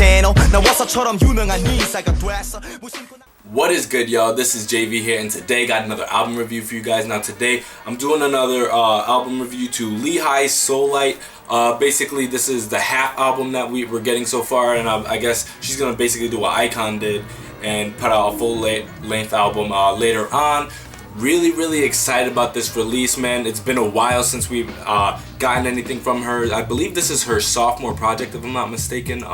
channel 나와서처럼 유명한 인사가 됐어. What is good, y'all? This is JV here, and today got another album review for you guys. Now today I'm doing another album review to Lehi's Seoulite. Basically this is the half album that we're getting so far, and I guess she's gonna basically do what Icon did and put out a full length album later on. Really excited about this release, man. It's been a while since we've gotten anything from her. I believe this is her sophomore project, if I'm not mistaken.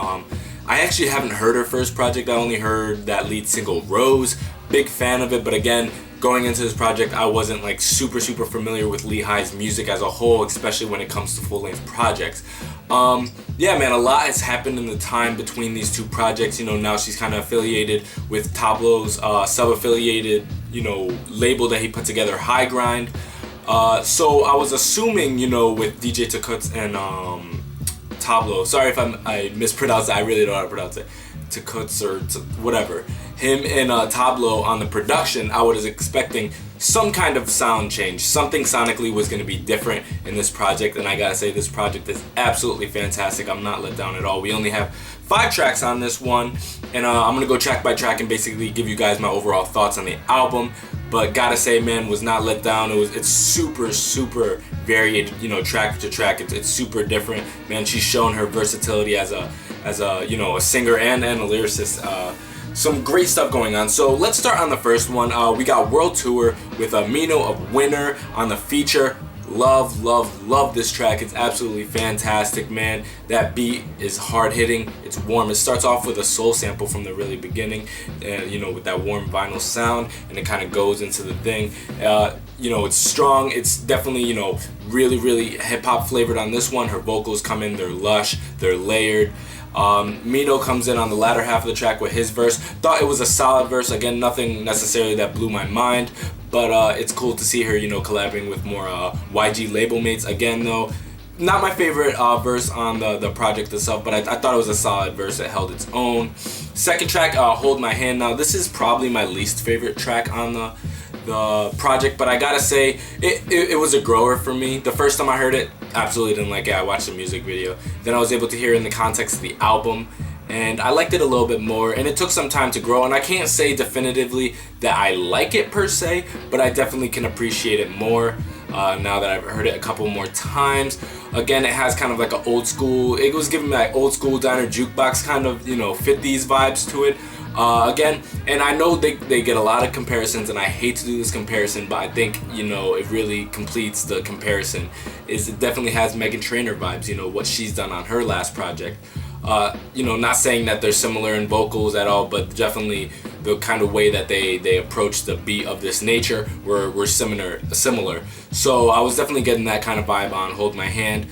I actually haven't heard her first project. I only heard that lead single, Rose. Big fan of it, but again, going into this project, I wasn't like super familiar with Lehi's music as a whole, especially when it comes to full-length projects. Yeah, man, a lot has happened in the time between these two projects. You know, now she's kind of affiliated with Tablo's sub-affiliated, you know, label that he put together, High Grind. So I was assuming, you know, with DJ Takut's and Tablo, sorry if I mispronounced it, I really don't know how to pronounce it, Takut's or whatever, him and Tablo on the production, I was expecting some kind of sound change. Something sonically was going to be different in this project, and I gotta say, this project is absolutely fantastic. I'm not let down at all. We only have 5 tracks on this one, and I'm gonna go track by track and basically give you guys my overall thoughts on the album. But gotta say, man, was not let down. It's super varied, you know, track to track. It's super different, man. She's shown her versatility as a you know, a singer and a lyricist. Some great stuff going on. So let's start on the first one. We got World Tour with Mino of Winner on the feature. Love this track. It's absolutely fantastic, man. That beat is hard hitting. It's warm. It starts off with a soul sample from the really beginning, you know, with that warm vinyl sound, and it kind of goes into the thing. You know, it's strong. It's definitely, you know, really hip hop flavored on this one. Her vocals come in. They're lush. They're layered. Mino comes in on the latter half of the track with his verse. Thought it was a solid verse. Again, nothing necessarily that blew my mind, but it's cool to see her, you know, collaborating with more YG label mates. Again, though, not my favorite verse on the project itself, but I thought it was a solid verse that held its own. Second track, Hold My Hand. Now, this is probably my least favorite track on the project, but I gotta say, it was a grower for me. The first time I heard it, absolutely didn't like it. I watched the music video. Then I was able to hear it in the context of the album, and I liked it a little bit more, and it took some time to grow, and I can't say definitively that I like it per se, but I definitely can appreciate it more now that I've heard it a couple more times. Again, it has kind of like an old school, it was giving me like old school diner jukebox kind of, you know, 50s vibes to it. Again, and I know they get a lot of comparisons, and I hate to do this comparison, but I think, you know, it really completes the comparison. It definitely has Meghan Trainor vibes, you know, what she's done on her last project. You know, not saying that they're similar in vocals at all, but definitely the kind of way that they approach the beat of this nature were similar. So I was definitely getting that kind of vibe on Hold My Hand.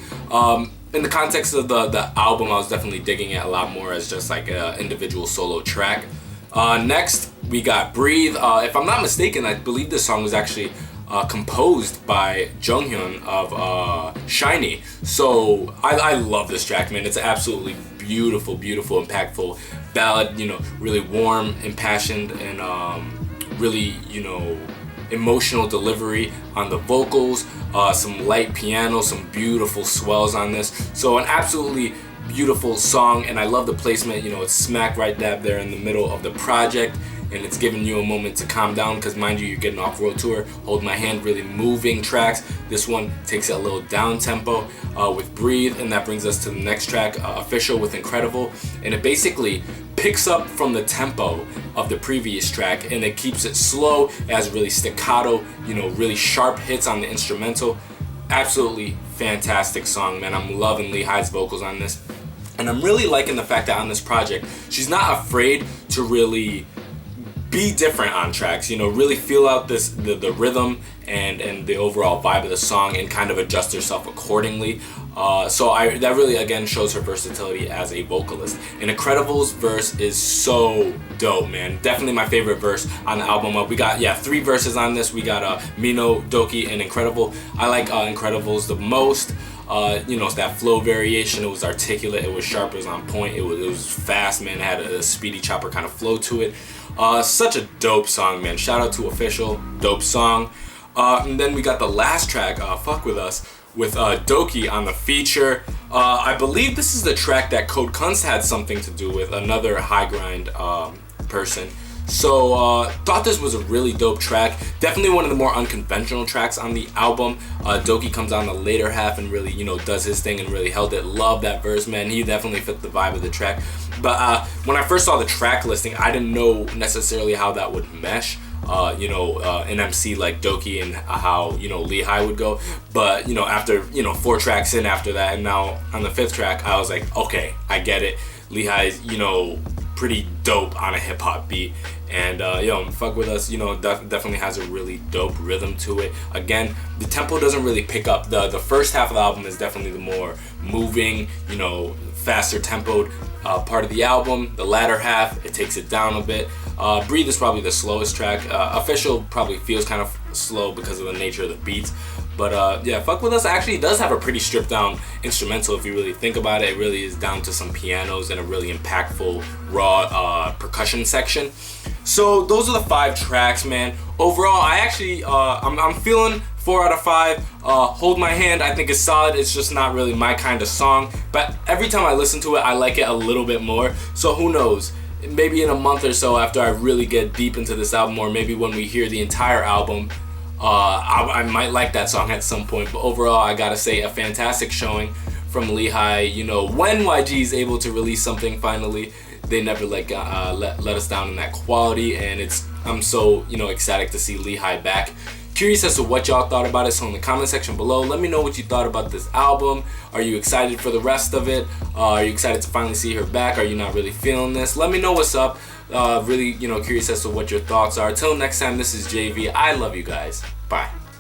In the context of the album, I was definitely digging it a lot more as just like an individual solo track. Next, we got Breathe. If I'm not mistaken, I believe this song was actually composed by Junghyun of Shiny. So I love this track, man. It's absolutely beautiful, impactful ballad. You know, really warm, impassioned, and really, you know, emotional delivery on the vocals. Some light piano, some beautiful swells on this. So an absolutely beautiful song, and I love the placement. You know, it's smack right dab there in the middle of the project, and it's giving you a moment to calm down, because mind you, you're getting off World Tour. Hold My Hand, really moving tracks. This one takes it a little down tempo with Breathe, and that brings us to the next track, Official with Incredible, and it basically picks up from the tempo of the previous track, and it keeps it slow. It has really staccato, you know, really sharp hits on the instrumental. Absolutely fantastic song, man. I'm loving Lehi's vocals on this, and I'm really liking the fact that on this project, she's not afraid to really be different on tracks, you know, really feel out the rhythm and the overall vibe of the song, and kind of adjust herself accordingly. So that really again shows her versatility as a vocalist. And Incredible's verse is so dope, man. Definitely my favorite verse on the album. We got 3 verses on this. We got Mino, Doki, and Incredible. I like Incredibles the most. You know, that flow variation, it was articulate, it was sharp, it was on point, it was fast, man. It had a speedy chopper kind of flow to it. Such a dope song, man. Shout out to Official, dope song. And then we got the last track, Fuck With Us, with Doki on the feature. I believe this is the track that Code Kunst had something to do with, another high grind person. So thought this was a really dope track. Definitely one of the more unconventional tracks on the album. Doki comes on the later half and really, you know, does his thing and really held it. Love that verse, man. He definitely fit the vibe of the track. But when I first saw the track listing, I didn't know necessarily how that would mesh. You know, an MC like Doki and how, you know, Lehigh would go. But, you know, after, you know, 4 tracks in after that, and now on the 5th track, I was like, okay, I get it. Lehigh's, you know, pretty dope on a hip hop beat. And yo, Fuck With Us, you know, definitely has a really dope rhythm to it. Again, the tempo doesn't really pick up. The first half of the album is definitely the more moving, you know, faster tempoed part of the album. The latter half, it takes it down a bit. Breathe is probably the slowest track. Official probably feels kind of slow because of the nature of the beats. But yeah, Fuck With Us actually does have a pretty stripped down instrumental if you really think about it. It really is down to some pianos and a really impactful raw percussion section. So those are the 5 tracks, man. Overall, I actually I'm feeling 4 out of 5. Hold My Hand, I think is solid. It's just not really my kind of song, but every time I listen to it, I like it a little bit more. So who knows? Maybe in a month or so after I really get deep into this album, or maybe when we hear the entire album, I might like that song at some point. But overall, I gotta say, a fantastic showing from Lehigh. You know, when YG is able to release something finally, they never let us down in that quality, and I'm so, you know, ecstatic to see Lehigh back. Curious as to what y'all thought about it, so in the comment section below, let me know what you thought about this album. Are you excited for the rest of it? Are you excited to finally see her back? Are you not really feeling this? Let me know what's up. Really, you know, curious as to what your thoughts are. Till next time, this is JV. I love you guys. Bye.